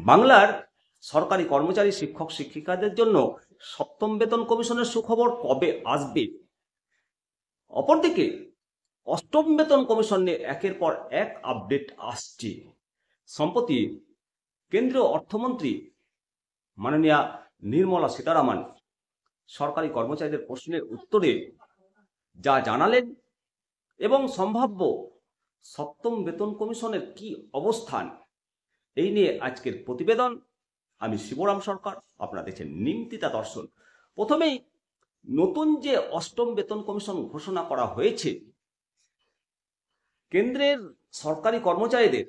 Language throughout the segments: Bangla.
বাংলার সরকারি কর্মচারী শিক্ষক শিক্ষিকাদের জন্য সপ্তম বেতন কমিশনের সুখবর কবে আসবে? অপরদিকে অষ্টম বেতন কমিশন নিয়ে একের পর এক আপডেট আসছে। সম্প্রতি কেন্দ্রীয় অর্থমন্ত্রী মাননীয়া নির্মলা সীতারামন সরকারি কর্মচারীদের প্রশ্নের উত্তরে যা জানালেন এবং সম্ভাব্য সপ্তম বেতন কমিশনের কি অবস্থান, এই নিয়ে আজকের প্রতিবেদন। আমি শিবরাম সরকার, আপনারা দেখছেন নিমতিতা দর্শন। প্রথমেই নতুন যে অষ্টম বেতন কমিশন ঘোষণা করা হয়েছে, কেন্দ্রের সরকারি কর্মচারীদের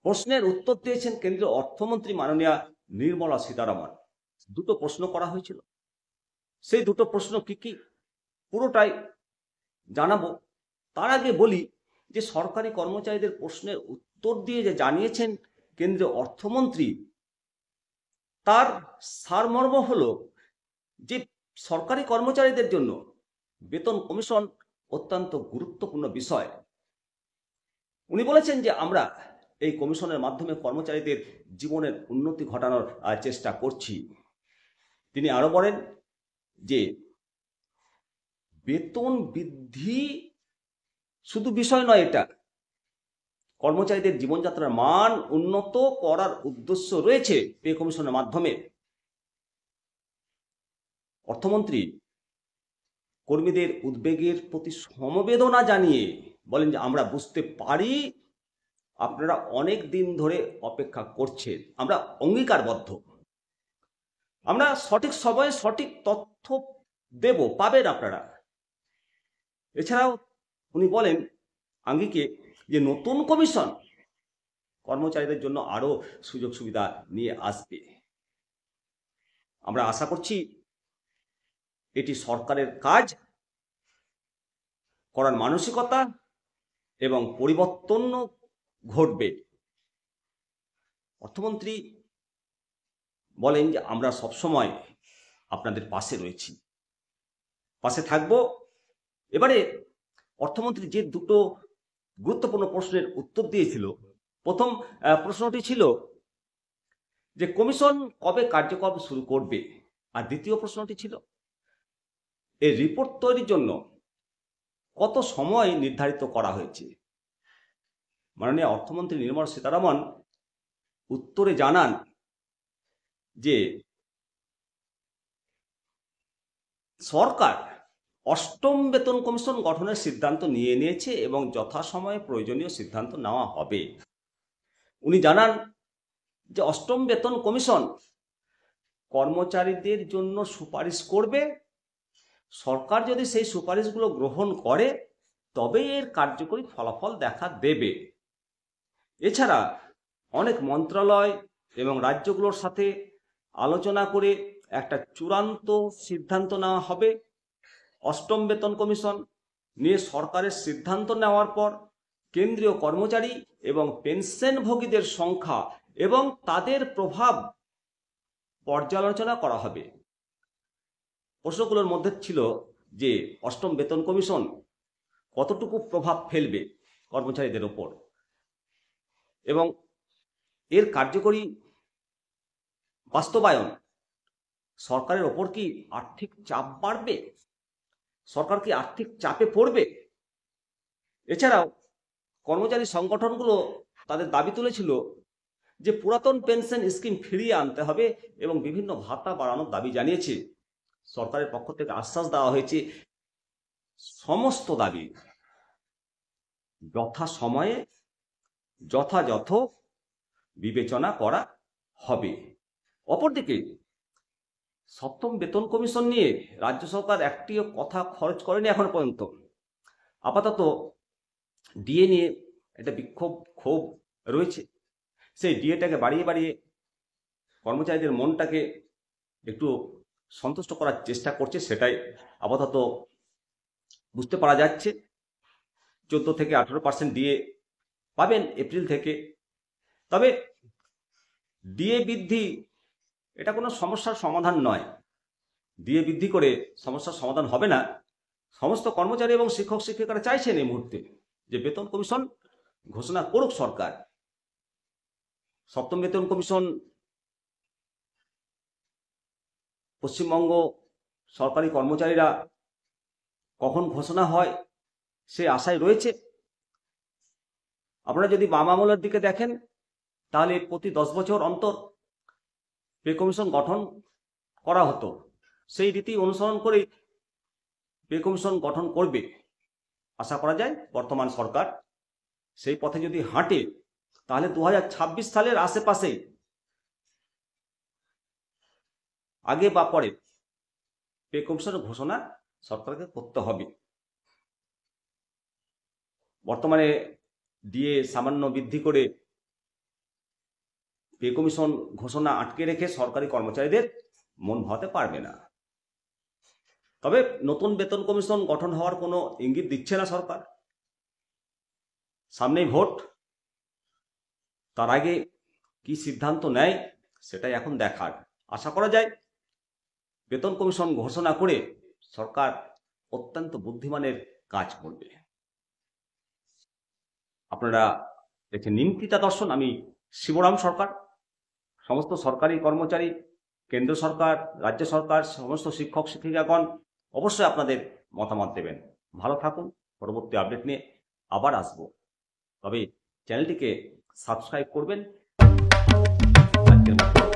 প্রশ্নের উত্তর দিয়েছেন কেন্দ্রীয় অর্থমন্ত্রী মাননীয়া নির্মলা সীতারামন। দুটো প্রশ্ন করা হয়েছিল, সেই দুটো প্রশ্ন কি কি পুরোটাই জানাবো। তার আগে বলি যে সরকারি কর্মচারীদের প্রশ্নের উত্তর দিয়ে যে জানিয়েছেন কেন্দ্রীয় অর্থমন্ত্রী, তার সারমর্ম হলো যে সরকারি কর্মচারীদের জন্য বেতন কমিশন অত্যন্ত গুরুত্বপূর্ণ বিষয়। উনি বলেছেন যে আমরা এই কমিশনের মাধ্যমে কর্মচারীদের জীবনের উন্নতি ঘটানোর চেষ্টা করছি। তিনি আরো বলেন যে বেতন বৃদ্ধি শুধু বিষয় নয়, এটা কর্মচারীদের জীবনযাত্রার মান উন্নত করার উদ্দেশ্য রয়েছে পে কমিশনের মাধ্যমে। অর্থমন্ত্রী কর্মীদের উদ্বেগের প্রতি সমবেদনা জানিয়ে বলেন যে আমরা বুঝতে পারি আপনারা অনেক দিন ধরে অপেক্ষা করছেন, আমরা অঙ্গীকারবদ্ধ, আমরা সঠিক সময়ে সঠিক তথ্য দেব, পাবেন আপনারা। এছাড়াও উনি বলেন আঙ্গিকে যে নতুন কমিশন কর্মচারীদের জন্য আরো সুযোগ সুবিধা নিয়ে আসবে। আমরা আশা করছি এটি সরকারের কাজ করার মানসিকতা এবং পরিবর্তন ঘটবে। অর্থমন্ত্রী বলেন যে আমরা সবসময় আপনাদের পাশে রয়েছি, পাশে থাকব। এবারে অর্থমন্ত্রী যে দুটো গুরুত্বপূর্ণ প্রশ্নের উত্তর দিয়েছিল, প্রথম প্রশ্নটি ছিল যে কমিশন কবে কার্যক্রম শুরু করবে, আর দ্বিতীয় প্রশ্নটি ছিল এই রিপোর্ট তৈরির জন্য কত সময় নির্ধারিত করা হয়েছে। মাননীয় অর্থমন্ত্রী নির্মলা সীতারামন উত্তরে জানান যে সরকার অষ্টম বেতন কমিশন গঠনের সিদ্ধান্ত নিয়ে নিয়েছে এবং যথাসময়ে প্রয়োজনীয় সিদ্ধান্ত নেওয়া হবে। উনি জানান যে অষ্টম বেতন কমিশন কর্মচারীদের জন্য সুপারিশ করবে, সরকার যদি সেই সুপারিশগুলো গ্রহণ করে তবে এর কার্যকরী ফলাফল দেখা দেবে। এছাড়া অনেক মন্ত্রণালয় এবং রাজ্যগুলোর সাথে আলোচনা করে একটা চূড়ান্ত সিদ্ধান্ত নেওয়া হবে। অষ্টম বেতন কমিশন নিয়ে সরকারের সিদ্ধান্ত নেওয়ার পর কেন্দ্রীয় কর্মচারী এবং পেনশনভোগীদের সংখ্যা এবং তাদের প্রভাব পর্যালোচনা করা হবে। প্রশ্নগুলোর মধ্যে ছিল যে অষ্টম বেতন কমিশন কতটুকু প্রভাব ফেলবে কর্মচারীদের ওপর এবং এর কার্যকরী বাস্তবায়ন সরকারের ওপর কি আর্থিক চাপ বাড়বে, সরকার কি আর্থিক চাপে পড়বে। এছাড়াও কর্মচারী সংগঠনগুলো তাদের দাবি তুলেছিল যে পুরাতন পেনশন স্কিম ফিরিয়ে আনতে হবে এবং বিভিন্ন ভাতা বাড়ানোর দাবি জানিয়েছে। সরকারের পক্ষ থেকে আশ্বাস দেওয়া হয়েছে সমস্ত দাবি যথাসময়ে যথাযথ বিবেচনা করা হবে। অপরদিকে সপ্তম বেতন কমিশন নিয়ে রাজ্য সরকার একটিও কথা খরচ করেনি এখন পর্যন্ত। আপাতত ডিএ নিয়ে একটা ক্ষোভ রয়েছে, সেই ডিএটাকে বাড়িয়ে বাড়িয়ে কর্মচারীদের মনটাকে একটু সন্তুষ্ট করার চেষ্টা করছে, সেটাই আপাতত বুঝতে পারা যাচ্ছে। 14 থেকে 18% ডিএ পাবেন এপ্রিল থেকে। তবে ডিএ বৃদ্ধি এটা কোনো সমস্যার সমাধান নয়, ডিএ বৃদ্ধি করে সমস্যার সমাধান হবে না। সমস্ত কর্মচারী এবং শিক্ষক শিক্ষিকারা চাইছেন এই মুহূর্তে যে বেতন কমিশন ঘোষণা করুক সরকার। সপ্তম বেতন কমিশন পশ্চিমবঙ্গ সরকারি কর্মচারীরা কখন ঘোষণা হয় সে আশায় রয়েছে। আপনারা যদি বাম আমলের দিকে দেখেন তাহলে প্রতি 10 বছর অন্তর পে কমিশন গঠন করা হতো। সেই রীতি অনুসরণ করে পে কমিশন গঠন করবে। আশা করা যায় বর্তমান সরকার সেই পথে যদি হাঁটে তাহলে 2026 সালের আশেপাশে আগে বা পরে পে কমিশনের ঘোষণা সরকারকে করতে হবে। বর্তমানে ডিএ সামান্য বৃদ্ধি করে পে কমিশন ঘোষণা আটকে রেখে সরকারি কর্মচারীদের মন ভাতে পারবে না। তবে নতুন বেতন কমিশন গঠন হওয়ার কোনো ইঙ্গিত দিচ্ছে না সরকার। সামনেই ভোট, তার আগে কি সিদ্ধান্ত নেয় সেটাই এখন দেখার। আশা করা যায় বেতন কমিশন ঘোষণা করে সরকার অত্যন্ত বুদ্ধিমানের কাজ করবে। আপনারা দেখছেন নিমতিতা দর্শন, আমি শিবরাম সরকার। সমস্ত সরকারি কর্মচারী, কেন্দ্র সরকার, রাজ্য সরকার, সমস্ত শিক্ষক শিক্ষিকাগণ অবশ্যই আপনাদের মতামত দেবেন। ভালো থাকুন, পরবর্তী আপডেট নিয়ে আবার আসব। তবে চ্যানেলটিকে সাবস্ক্রাইব করবেন। আজকের মতো